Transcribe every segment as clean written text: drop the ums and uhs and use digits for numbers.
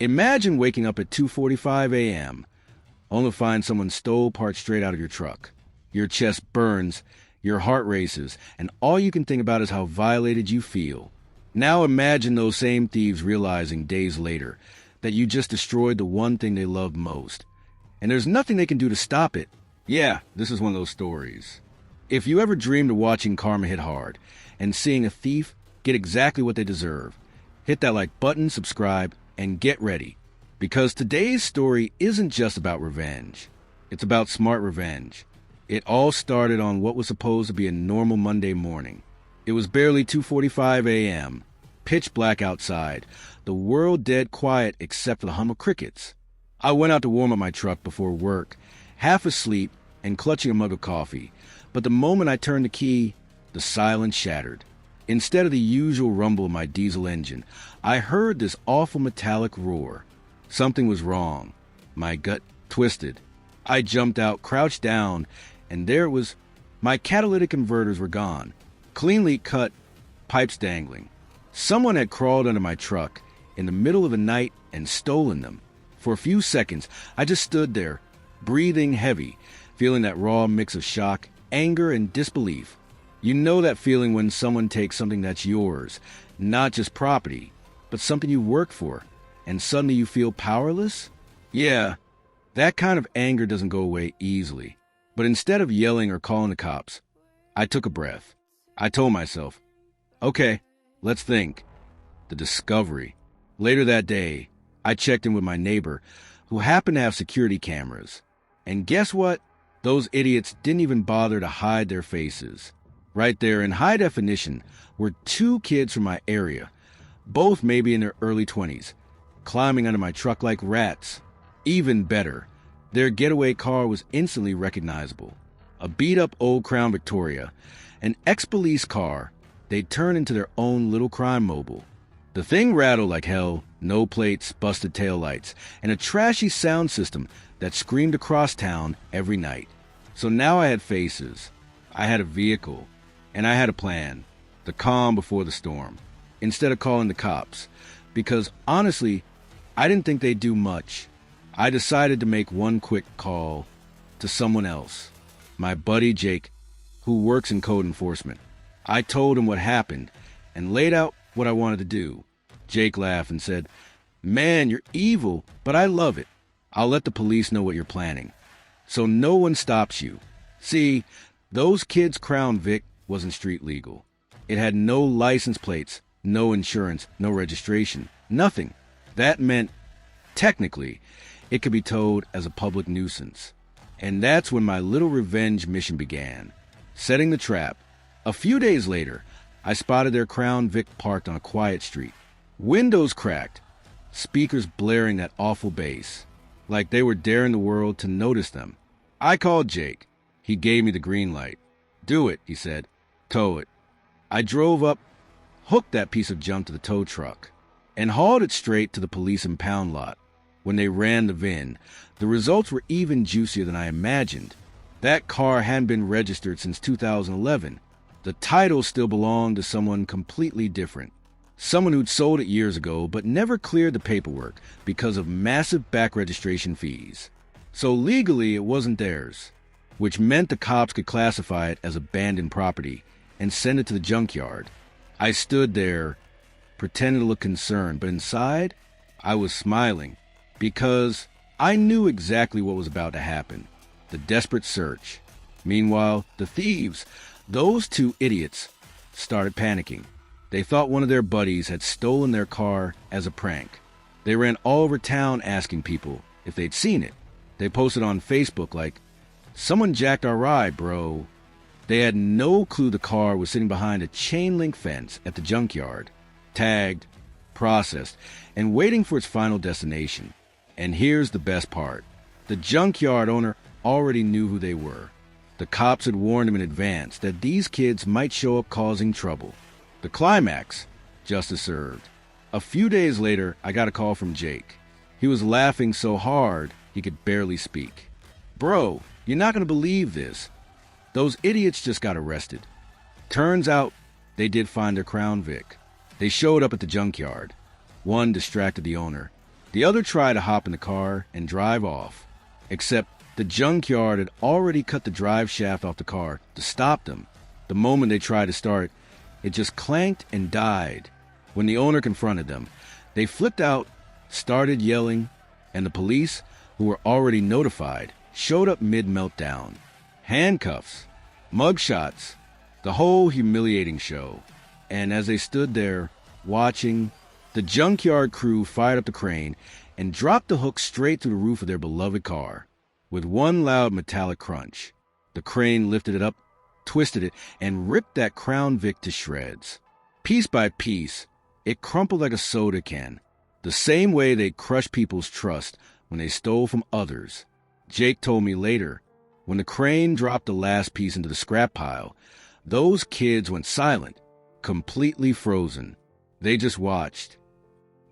Imagine waking up at 2:45 a.m., only to find someone stole parts straight out of your truck. Your chest burns, your heart races, and all you can think about is how violated you feel. Now imagine those same thieves realizing days later that you just destroyed the one thing they loved most. And there's nothing they can do to stop it. Yeah, this is one of those stories. If you ever dreamed of watching karma hit hard and seeing a thief get exactly what they deserve, hit that like button, subscribe, and get ready. Because today's story isn't just about revenge. It's about smart revenge. It all started on what was supposed to be a normal Monday morning. It was barely 2:45 a.m., pitch black outside, the world dead quiet except for the hum of crickets. I went out to warm up my truck before work, half asleep and clutching a mug of coffee. But the moment I turned the key, the silence shattered. Instead of the usual rumble of my diesel engine, I heard this awful metallic roar. Something was wrong. My gut twisted. I jumped out, crouched down, and there it was. My catalytic converters were gone, cleanly cut, pipes dangling. Someone had crawled under my truck in the middle of the night and stolen them. For a few seconds, I just stood there, breathing heavy, feeling that raw mix of shock, anger, and disbelief. You know that feeling when someone takes something that's yours, not just property, but something you work for, and suddenly you feel powerless? Yeah, that kind of anger doesn't go away easily. But instead of yelling or calling the cops, I took a breath. I told myself, okay, let's think. The discovery. Later that day, I checked in with my neighbor, who happened to have security cameras. And guess what? Those idiots didn't even bother to hide their faces. Right there in high definition were two kids from my area, both maybe in their early 20s, climbing under my truck like rats. Even better, their getaway car was instantly recognizable. A beat-up old Crown Victoria, an ex-police car. They'd turned into their own little crime mobile. The thing rattled like hell, no plates, busted taillights, and a trashy sound system that screamed across town every night. So now I had faces, I had a vehicle, and I had a plan. The calm before the storm. Instead of calling the cops. Because honestly, I didn't think they'd do much. I decided to make one quick call to someone else. My buddy Jake, who works in code enforcement. I told him what happened and laid out what I wanted to do. Jake laughed and said, "Man, you're evil, but I love it. I'll let the police know what you're planning, so no one stops you." See, those kids' Crown Vic wasn't street legal. It had no license plates, no insurance, no registration, nothing. That meant, technically, it could be towed as a public nuisance. And that's when my little revenge mission began, setting the trap. A few days later, I spotted their Crown Vic parked on a quiet street. Windows cracked, speakers blaring that awful bass, like they were daring the world to notice them. I called Jake. He gave me the green light. "Do it," he said. "Tow it." I drove up, hooked that piece of junk to the tow truck, and hauled it straight to the police impound lot. When they ran the VIN, the results were even juicier than I imagined. That car hadn't been registered since 2011. The title still belonged to someone completely different. Someone who'd sold it years ago but never cleared the paperwork because of massive back registration fees. So legally it wasn't theirs, which meant the cops could classify it as abandoned property and send it to the junkyard. I stood there, pretending to look concerned, but inside, I was smiling, because I knew exactly what was about to happen. The desperate search. Meanwhile, the thieves, those two idiots, started panicking. They thought one of their buddies had stolen their car as a prank. They ran all over town asking people if they'd seen it. They posted on Facebook like, "Someone jacked our ride, bro." They had no clue the car was sitting behind a chain-link fence at the junkyard, tagged, processed, and waiting for its final destination. And here's the best part. The junkyard owner already knew who they were. The cops had warned him in advance that these kids might show up causing trouble. The climax, justice served. A few days later, I got a call from Jake. He was laughing so hard he could barely speak. "Bro, you're not going to believe this. Those idiots just got arrested." Turns out they did find their Crown Vic. They showed up at the junkyard. One distracted the owner. The other tried to hop in the car and drive off, except the junkyard had already cut the drive shaft off the car to stop them. The moment they tried to start, it just clanked and died. When the owner confronted them, they flipped out, started yelling, and the police, who were already notified, showed up mid-meltdown. Handcuffs, mugshots, the whole humiliating show. And as they stood there, watching, the junkyard crew fired up the crane and dropped the hook straight through the roof of their beloved car. With one loud metallic crunch, the crane lifted it up, twisted it, and ripped that Crown Vic to shreds. Piece by piece, it crumpled like a soda can, the same way they crushed people's trust when they stole from others. Jake told me later, when the crane dropped the last piece into the scrap pile, those kids went silent, completely frozen. They just watched.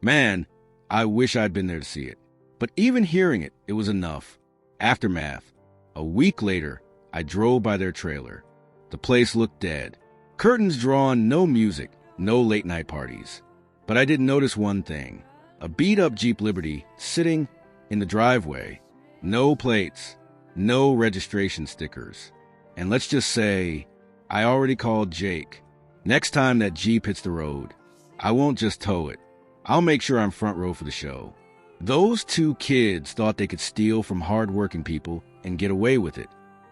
Man, I wish I'd been there to see it. But even hearing it, it was enough. Aftermath. A week later, I drove by their trailer. The place looked dead. Curtains drawn, no music, no late-night parties. But I did notice one thing. A beat-up Jeep Liberty sitting in the driveway. No plates, no registration stickers. And let's just say, I already called Jake. Next time that Jeep hits the road, I won't just tow it. I'll make sure I'm front row for the show. Those two kids thought they could steal from hard-working people and get away with it.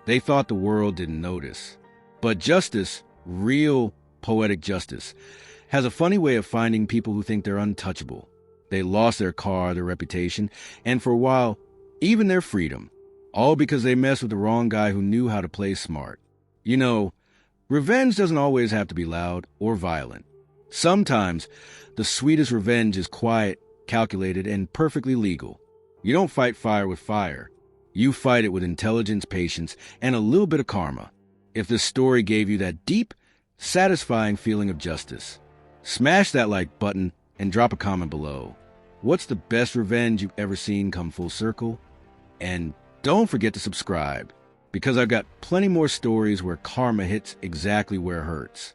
They thought the world didn't notice. But justice, real poetic justice, has a funny way of finding people who think they're untouchable. They lost their car, their reputation, and for a while, even their freedom. All because they messed with the wrong guy who knew how to play smart. You know, revenge doesn't always have to be loud or violent. Sometimes, the sweetest revenge is quiet, calculated, and perfectly legal. You don't fight fire with fire. You fight it with intelligence, patience, and a little bit of karma. If this story gave you that deep, satisfying feeling of justice, smash that like button and drop a comment below. What's the best revenge you've ever seen come full circle? And don't forget to subscribe, because I've got plenty more stories where karma hits exactly where it hurts.